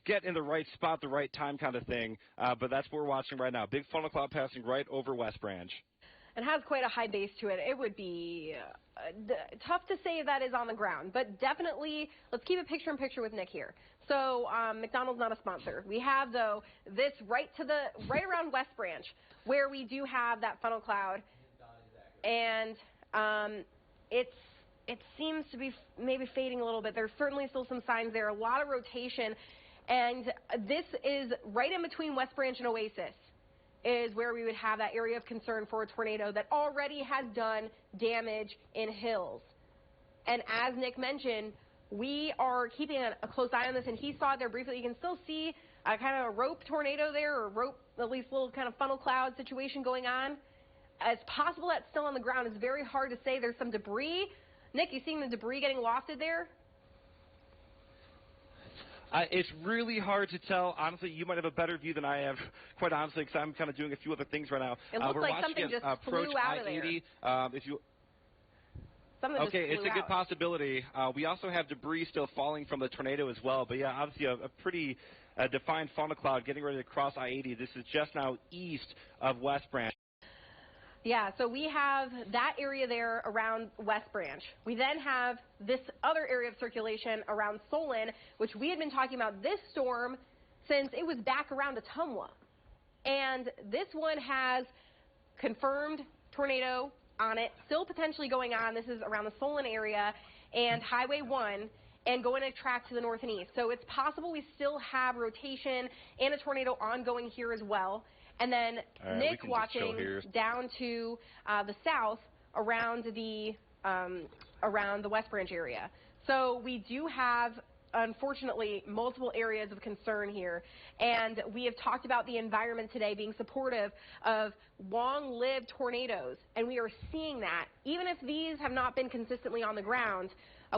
get in the right spot, the right time kind of thing. But that's what we're watching right now. Big funnel cloud passing right over West Branch. It has quite a high base to it. It would be tough to say that is on the ground, but definitely let's keep a picture-in-picture with Nick here. So McDonald's not a sponsor. We have, though, this right around West Branch where we do have that funnel cloud. And it seems to be maybe fading a little bit. There's certainly still some signs there, a lot of rotation. And this is right in between West Branch and Oasis is where we would have that area of concern for a tornado that already has done damage in hills. And as Nick mentioned, we are keeping a close eye on this, and he saw it there briefly. You can still see kind of a rope tornado there, or rope, at least little kind of funnel cloud situation going on. It's possible that's still on the ground. It's very hard to say. There's some debris. Nick, you seeing the debris getting lofted there? It's really hard to tell. Honestly, you might have a better view than I have, quite honestly, because I'm kind of doing a few other things right now. It looks like something just flew out of there. It's a good possibility. We also have debris still falling from the tornado as well. But, yeah, obviously a pretty defined funnel cloud getting ready to cross I-80. This is just now east of West Branch. Yeah, so we have that area there around West Branch. We then have this other area of circulation around Solon, which we had been talking about this storm since it was back around Ottumwa. And this one has confirmed tornado on it, still potentially going on. This is around the Solon area and Highway 1 and going to track to the north and east. So it's possible we still have rotation and a tornado ongoing here as well. And then Nick watching down to the south around the West Branch area. So we do have, unfortunately, multiple areas of concern here. And we have talked about the environment today being supportive of long-lived tornadoes. And we are seeing that. Even if these have not been consistently on the ground,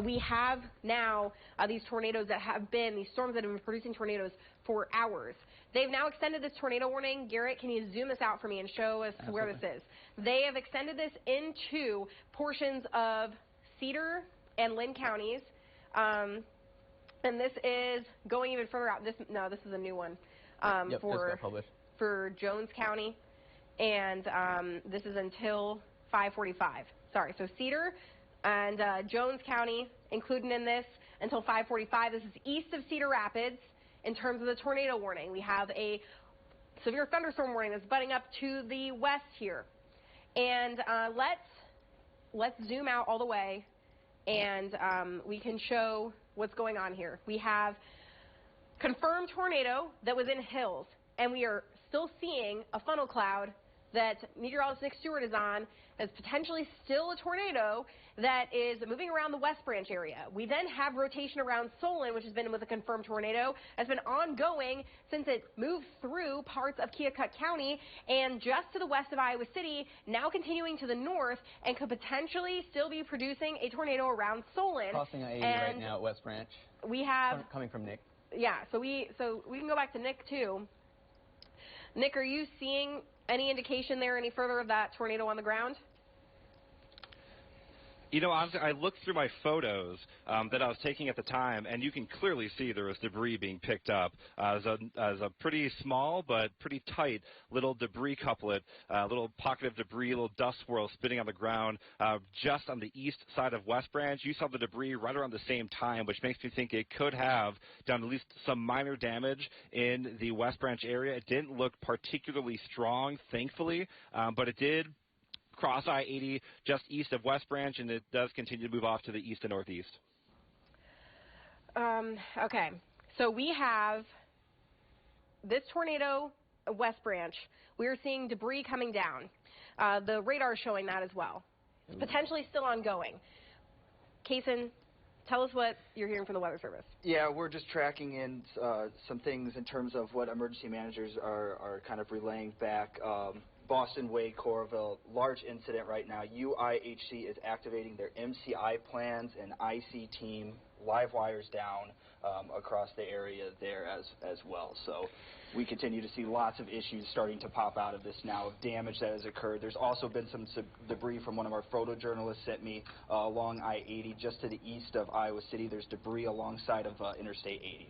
we have now these tornadoes that have been, these storms that have been producing tornadoes for hours. They've now extended this tornado warning. Garrett, can you zoom this out for me and show us where this is? They have extended this into portions of Cedar and Lynn counties. And this is going even further out. This is a new one for Jones County. And this is until 5:45. Sorry, so Cedar and Jones County included in this until 5:45. This is east of Cedar Rapids in terms of the tornado warning. We have a severe thunderstorm warning that's butting up to the west here. And let's zoom out all the way, and we can show what's going on here. We have confirmed tornado that was in Hills, and we are still seeing a funnel cloud that meteorologist Nick Stewart is on. That's potentially still a tornado that is moving around the West Branch area. We then have rotation around Solon, which has been with a confirmed tornado, has been ongoing since it moved through parts of Keokuk County and just to the west of Iowa City, now continuing to the north and could potentially still be producing a tornado around Solon. Crossing I-80 right now at West Branch. We have coming from Nick. Yeah, so we can go back to Nick too. Nick, are you seeing any indication there, any further of that tornado on the ground? You know, I looked through my photos that I was taking at the time, and you can clearly see there was debris being picked up as a pretty small but pretty tight little debris couplet, little pocket of debris, little dust swirl spinning on the ground just on the east side of West Branch. You saw the debris right around the same time, which makes me think it could have done at least some minor damage in the West Branch area. It didn't look particularly strong, thankfully, but it did cross I-80 just east of West Branch, and it does continue to move off to the east and northeast. Okay, so we have this tornado, West Branch. We are seeing debris coming down. The radar is showing that as well. It's potentially still ongoing. Kason, tell us what you're hearing from the Weather Service. Yeah, we're just tracking in some things in terms of what emergency managers are kind of relaying back. Boston, Wade, Coralville, large incident right now. UIHC is activating their MCI plans and IC team, live wires down across the area there as well. So we continue to see lots of issues starting to pop out of this now, of damage that has occurred. There's also been some debris from one of our photojournalists sent me along I-80 just to the east of Iowa City. There's debris alongside of Interstate 80.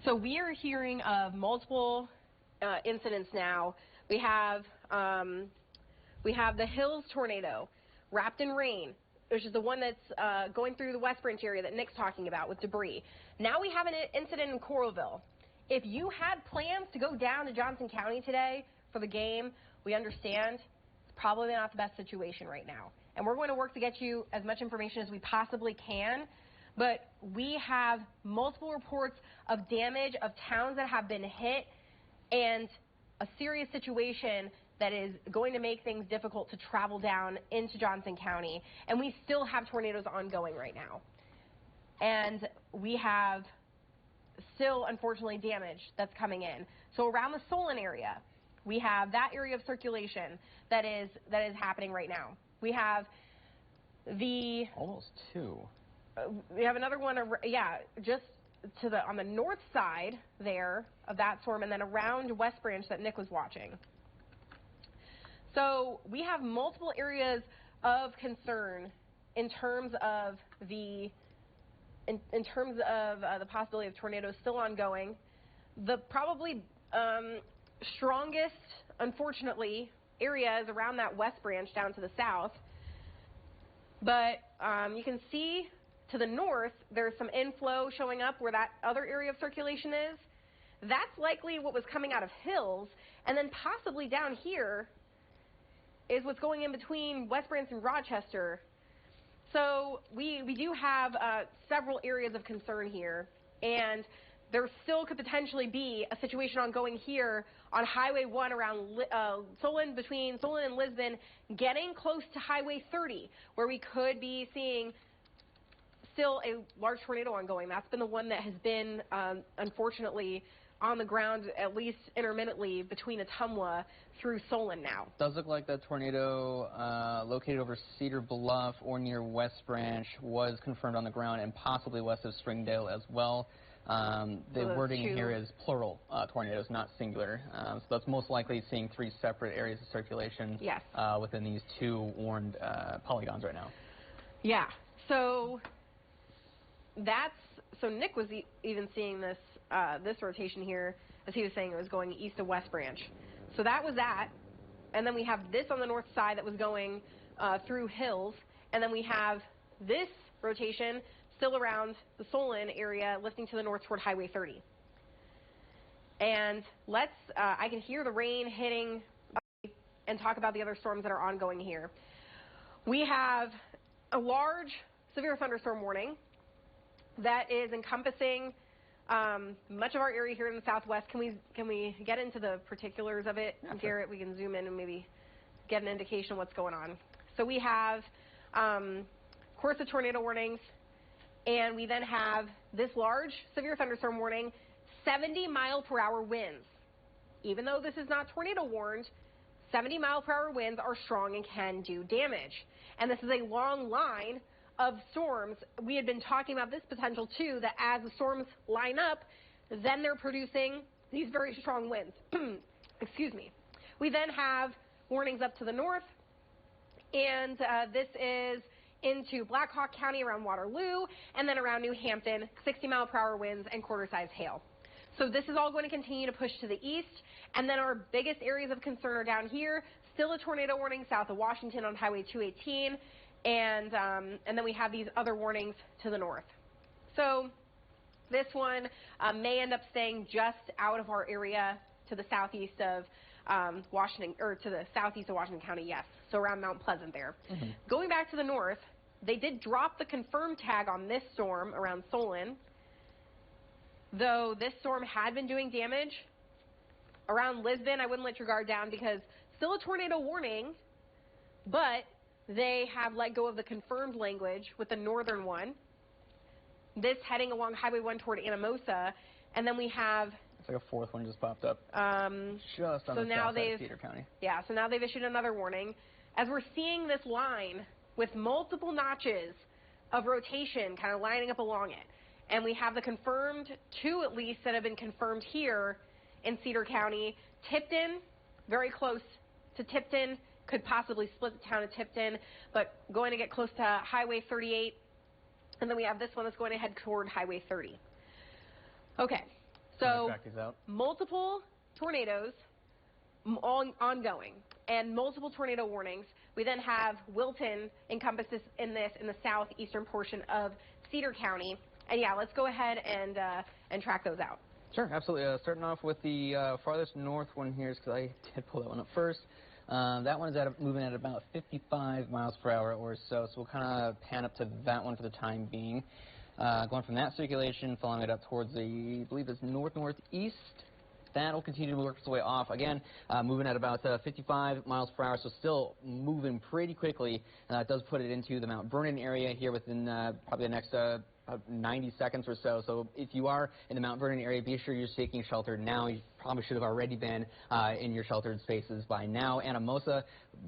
So we are hearing of multiple incidents now. We have the Hills tornado wrapped in rain, which is the one that's going through the West Branch area that Nick's talking about with debris. Now we have an incident in Coralville. If you had plans to go down to Johnson County today for the game, we understand it's probably not the best situation right now. And we're going to work to get you as much information as we possibly can. But we have multiple reports of damage of towns that have been hit and a serious situation that is going to make things difficult to travel down into Johnson County. And we still have tornadoes ongoing right now. And we have still, unfortunately, damage that's coming in. So around the Solon area, we have that area of circulation that is happening right now. We have the... Almost two. We have another one, just on the north side there of that storm, and then around West Branch that Nick was watching. So we have multiple areas of concern in terms of the possibility of tornadoes still ongoing. The probably strongest, unfortunately, area is around that West Branch down to the south. But you can see to the north, there's some inflow showing up where that other area of circulation is. That's likely what was coming out of Hills. And then possibly down here is what's going in between West Branch and Rochester. So we do have several areas of concern here. And there still could potentially be a situation ongoing here on Highway 1 around Solon, between Solon and Lisbon, getting close to Highway 30, where we could be seeing still a large tornado ongoing. That's been the one that has been, unfortunately, on the ground, at least intermittently, between Ottumwa through Solon now. Does look like that tornado located over Cedar Bluff or near West Branch was confirmed on the ground and possibly west of Springdale as well. The wording here is plural tornadoes, not singular. So that's most likely seeing 3 separate areas of circulation within these 2 warned polygons right now. Yeah. So Nick was even seeing this this rotation here, as he was saying it was going east to west branch. So that was that. And then we have this on the north side that was going through hills. And then we have this rotation still around the Solon area, lifting to the north toward Highway 30. And I can hear the rain hitting and talk about the other storms that are ongoing here. We have a large severe thunderstorm warning that is encompassing much of our area here in the southwest. Can we get into the particulars of it, yeah, Garrett? We can zoom in and maybe get an indication of what's going on. So we have, of course, the tornado warnings, and we then have this large severe thunderstorm warning, 70-mile-per-hour winds. Even though this is not tornado warned, 70-mile-per-hour winds are strong and can do damage. And this is a long line of storms. We had been talking about this potential too, that as the storms line up, then they're producing these very strong winds. Excuse me. We then have warnings up to the north, and this is into Black Hawk County around Waterloo, and then around New Hampton, 60-mile-per-hour winds and quarter-size hail. So this is all going to continue to push to the east, and then our biggest areas of concern are down here. Still a tornado warning south of Washington on Highway 218, and then we have these other warnings to the north. So this one may end up staying just out of our area to the southeast of Washington, or to the southeast of Washington County, yes, so around Mount Pleasant there. Mm-hmm. Going back to the north, they did drop the confirmed tag on this storm around Solon, though this storm had been doing damage. Around Lisbon, I wouldn't let your guard down because still a tornado warning, but they have let go of the confirmed language with the northern one. This heading along Highway 1 toward Anamosa, and then we have... It's like a 4th one just popped up. Just on the south side of Cedar County. Yeah, so now they've issued another warning. As we're seeing this line with multiple notches of rotation kind of lining up along it, and we have the confirmed 2 at least that have been confirmed here in Cedar County. Tipton, very close to Tipton, could possibly split the town of Tipton, but going to get close to Highway 38. And then we have this one that's going to head toward Highway 30. Okay, so multiple tornadoes ongoing and multiple tornado warnings. We then have Wilton encompasses in the southeastern portion of Cedar County. And yeah, let's go ahead and track those out. Sure, absolutely. Starting off with the farthest north one here, because I did pull that one up first. That one is moving at about 55 miles per hour or so, so we'll kind of pan up to that one for the time being. Going from that circulation, following it up towards the, I believe it's north-northeast. That will continue to work its way off. Again, moving at about 55 miles per hour, so still moving pretty quickly. It does put it into the Mount Vernon area here within probably the next 90 seconds or so. So if you are in the Mount Vernon area, be sure you're taking shelter now. You probably should have already been in your sheltered spaces by now. Anamosa,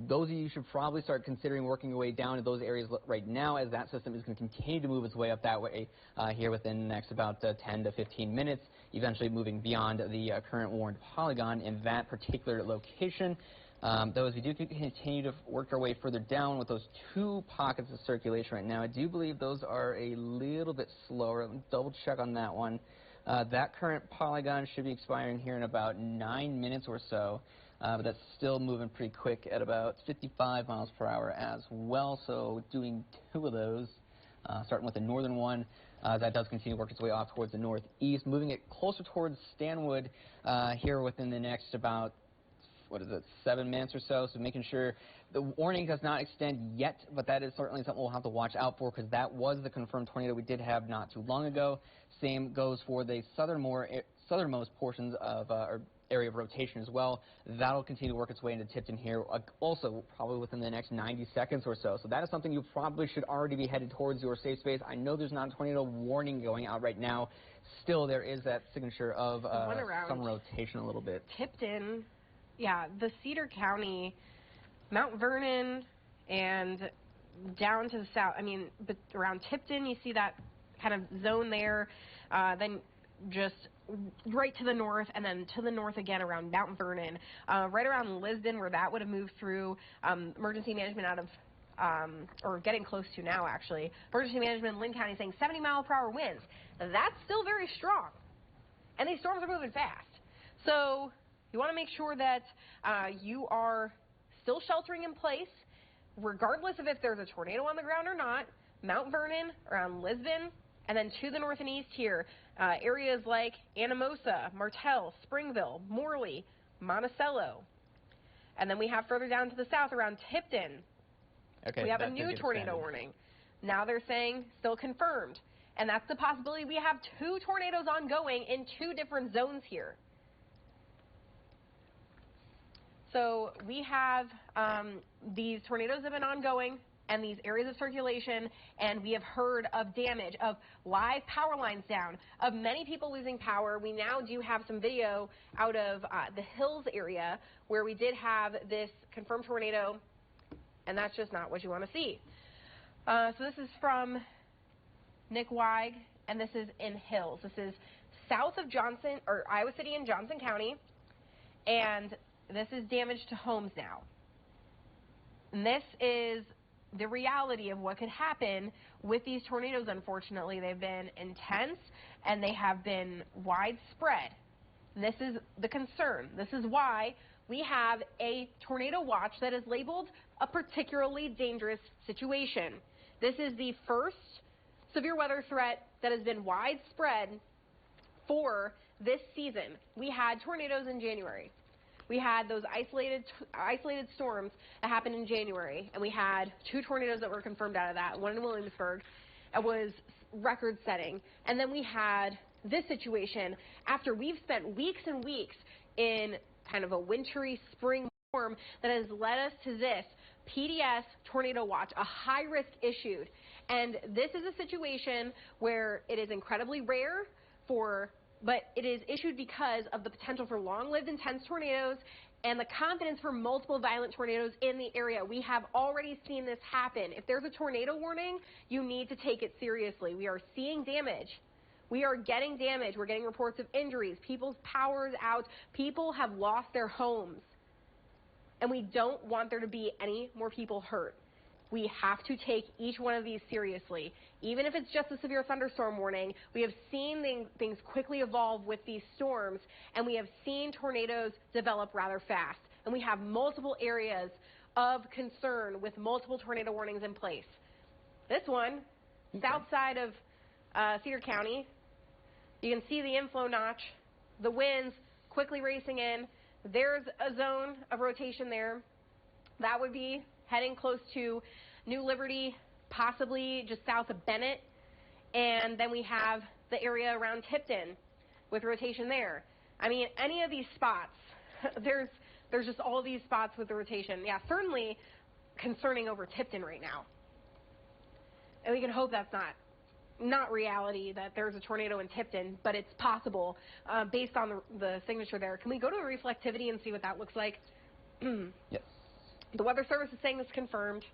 those of you should probably start considering working your way down to those areas right now, as that system is going to continue to move its way up that way here within the next about 10 to 15 minutes, eventually moving beyond the current warned polygon in that particular location. Though as we do continue to work our way further down with those 2 pockets of circulation right now, I do believe those are a little bit slower. Let me double check on that one. That current polygon should be expiring here in about 9 minutes or so, but that's still moving pretty quick at about 55 miles per hour as well. So doing 2 of those, starting with the northern one. That does continue to work its way off towards the northeast, moving it closer towards Stanwood here within the next about 7 minutes or so. So making sure the warning does not extend yet, but that is certainly something we'll have to watch out for, because that was the confirmed tornado we did have not too long ago. Same goes for the southernmost portions of our area of rotation as well. That'll continue to work its way into Tipton here, also probably within the next 90 seconds or so. So that is something you probably should already be headed towards your safe space. I know there's not a tornado warning going out right now. Still, there is that signature of some rotation a little bit. Tipton. Yeah, the Cedar County, Mount Vernon, and down to the south. I mean, but around Tipton, you see that kind of zone there. Then just right to the north, and then to the north again around Mount Vernon, right around Lisbon, where that would have moved through. Emergency management out of, or getting close to now, actually. Emergency management in Lynn County saying 70-mile-per-hour winds. That's still very strong, and these storms are moving fast. So you want to make sure that you are still sheltering in place, regardless of if there's a tornado on the ground or not. Mount Vernon, around Lisbon, and then to the north and east here, areas like Anamosa, Martell, Springville, Morley, Monticello. And then we have further down to the south around Tipton. Okay, we have a new tornado warning. Now they're saying still confirmed. And that's the possibility. We have 2 tornadoes ongoing in 2 different zones here. So we have these tornadoes have been ongoing and these areas of circulation, and we have heard of damage, of live power lines down, of many people losing power. We now do have some video out of the Hills area where we did have this confirmed tornado, and that's just not what you want to see. So this is from Nick Weig, and this is in Hills. This is south of Johnson, or Iowa City in Johnson County, and this is damage to homes now. And this is the reality of what could happen with these tornadoes. Unfortunately, they've been intense and they have been widespread. This is the concern. This is why we have a tornado watch that is labeled a particularly dangerous situation. This is the first severe weather threat that has been widespread for this season. We had tornadoes in January. We had those isolated storms that happened in January, and we had 2 tornadoes that were confirmed out of that, one in Williamsburg. It was record-setting. And then we had this situation after we've spent weeks and weeks in kind of a wintry spring storm that has led us to this PDS tornado watch, a high risk issued. And this is a situation where it is incredibly rare but it is issued because of the potential for long-lived intense tornadoes and the confidence for multiple violent tornadoes in the area. We have already seen this happen. If there's a tornado warning, you need to take it seriously. We are seeing damage. We are getting damage. We're getting reports of injuries. People's power is out. People have lost their homes. And we don't want there to be any more people hurt. We have to take each one of these seriously. Even if it's just a severe thunderstorm warning, we have seen things quickly evolve with these storms, and we have seen tornadoes develop rather fast. And we have multiple areas of concern with multiple tornado warnings in place. This one, south side of Cedar County, you can see the inflow notch, the winds quickly racing in. There's a zone of rotation there. That would be heading close to New Liberty, possibly just south of Bennett. And then we have the area around Tipton with rotation there. I mean, any of these spots, there's just all of these spots with the rotation. Yeah, certainly concerning over Tipton right now. And we can hope that's not reality, that there's a tornado in Tipton, but it's possible based on the signature there. Can we go to a reflectivity and see what that looks like? Yes. The Weather Service is saying it's confirmed.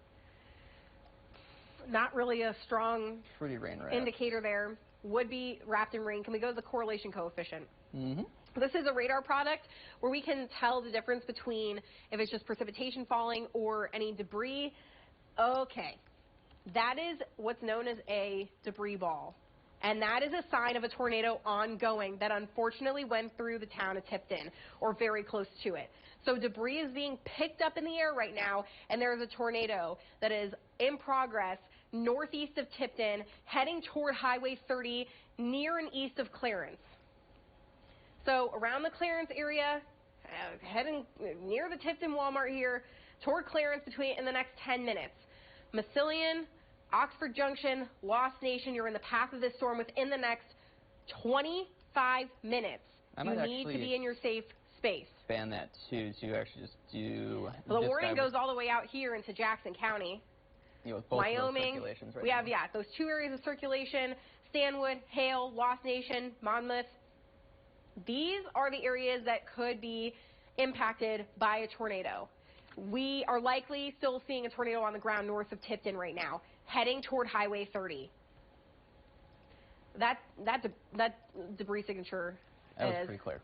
Not really a strong pretty rain indicator there. Would be wrapped in rain. Can we go to the correlation coefficient? Mm-hmm. This is a radar product where we can tell the difference between if it's just precipitation falling or any debris. Okay. That is what's known as a debris ball. And that is a sign of a tornado ongoing that unfortunately went through the town of Tipton or very close to it. So debris is being picked up in the air right now, and there is a tornado that is in progress northeast of Tipton, heading toward Highway 30, near and east of Clarence. So around the Clarence area, heading near the Tipton Walmart here, toward Clarence in the next 10 minutes. Massillon, Oxford Junction, Lost Nation, you're in the path of this storm within the next 25 minutes. You need to be in your safe space. Ban that to actually just do. Well, the warning goes all the way out here into Jackson County. With both Wyoming. Of those circulations right we have, now. those 2 areas of circulation, Stanwood, Hale, Lost Nation, Monmouth. These are the areas that could be impacted by a tornado. We are likely still seeing a tornado on the ground north of Tipton right now, heading toward Highway 30. that debris signature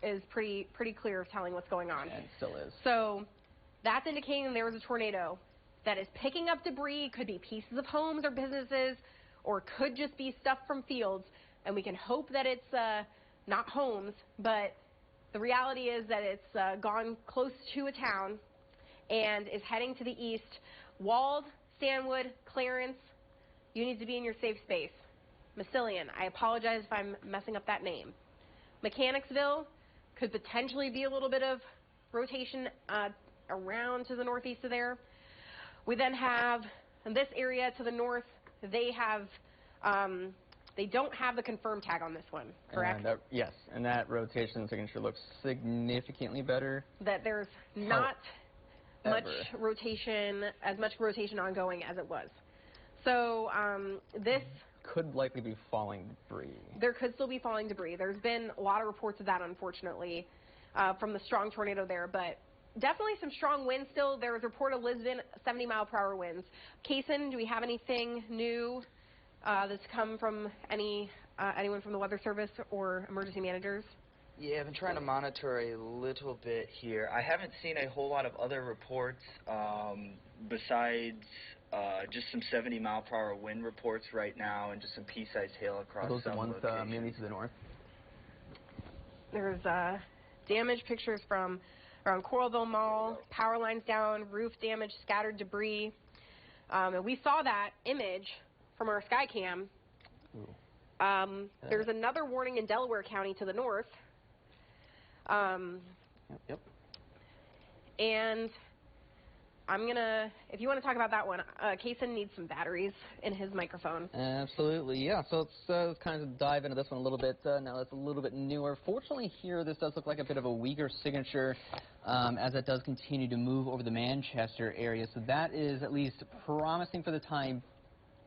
is pretty clear of telling what's going on. And it still is. So that's indicating there was a tornado that is picking up debris. Could be pieces of homes or businesses, or could just be stuff from fields. And we can hope that it's not homes, but the reality is that it's gone close to a town and is heading to the east. Wald, Stanwood, Clarence, you need to be in your safe space. Massillon, I apologize if I'm messing up that name. Mechanicsville could potentially be a little bit of rotation around to the northeast of there. We then have in this area to the north, they have they don't have the confirmed tag on this one, correct? Yes, and that rotation signature looks significantly better. That there's not much rotation, as much rotation ongoing as it was. So this could likely be falling debris. There could still be falling debris. There's been a lot of reports of that, unfortunately, from the strong tornado there, but definitely some strong winds still. There was a report of Lisbon 70-mile-per-hour winds. Kaysen, do we have anything new that's come from anyone from the Weather Service or emergency managers? Yeah, I've been trying to monitor a little bit here. I haven't seen a whole lot of other reports besides just some 70-mile-per-hour wind reports right now and just some pea-sized hail across some locations. Are those the ones mainly to the north? There's damage pictures from around Coralville Mall, power lines down, roof damage, scattered debris. And we saw that image from our Skycam. There's another warning in Delaware County to the north. Yep. And I'm going to, if you want to talk about that one, Kaysen needs some batteries in his microphone. Absolutely, yeah. So let's kind of dive into this one a little bit. Now that's a little bit newer. Fortunately here, this does look like a bit of a weaker signature as it does continue to move over the Manchester area. So that is at least promising for the time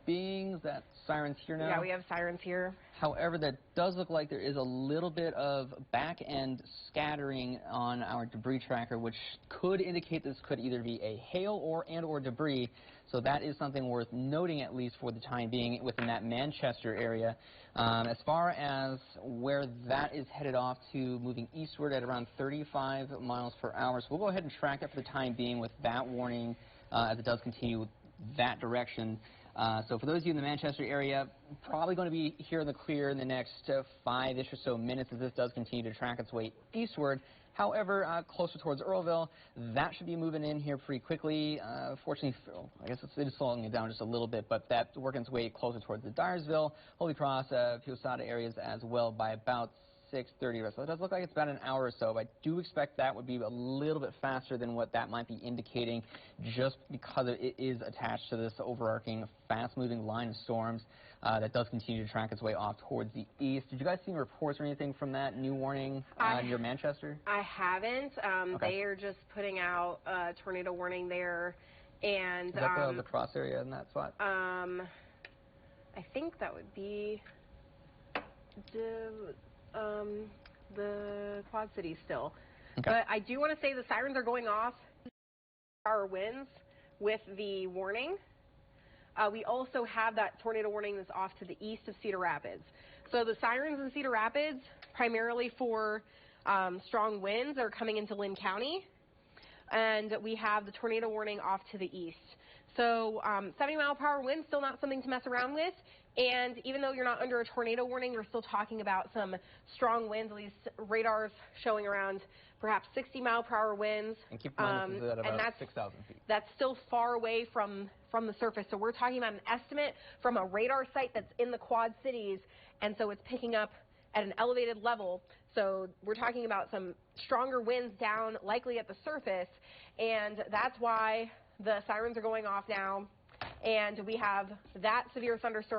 being. Is that sirens here now? Yeah, we have sirens here. However, that does look like there is a little bit of back-end scattering on our debris tracker, which could indicate this could either be a hail or debris. So that is something worth noting, at least for the time being, within that Manchester area. As far as where that is headed off to, moving eastward at around 35 miles per hour. So we'll go ahead and track that for the time being with that warning as it does continue that direction. So for those of you in the Manchester area, probably going to be here in the clear in the next 5-ish or so minutes as this does continue to track its way eastward. However, closer towards Earlville, that should be moving in here pretty quickly. Fortunately, I guess it is slowing it down just a little bit, but that's working its way closer towards the Dyersville, Holy Cross, Puasada areas as well by about 6:30. So it does look like it's about an hour or so. But I do expect that would be a little bit faster than what that might be indicating, just because it is attached to this overarching, fast-moving line of storms that does continue to track its way off towards the east. Did you guys see reports or anything from that new warning near Manchester? I haven't. Okay. They are just putting out a tornado warning there, and is that the cross area in that spot? I think that would be the Quad Cities still. Okay. But I do want to say the sirens are going off our winds with the warning. We also have that tornado warning that's off to the east of Cedar Rapids. So the sirens in Cedar Rapids, primarily for strong winds, are coming into Lynn County. And we have the tornado warning off to the east. So 70-mile-per-hour winds, still not something to mess around with. And even though you're not under a tornado warning, you're still talking about some strong winds. At least radar's showing around perhaps 60-mile-per-hour winds. And keep in mind this is at about 6,000 feet. That's still far away from the surface. So we're talking about an estimate from a radar site that's in the Quad Cities, and so it's picking up at an elevated level. So we're talking about some stronger winds down, likely at the surface, and that's why the sirens are going off now. And we have that severe thunderstorm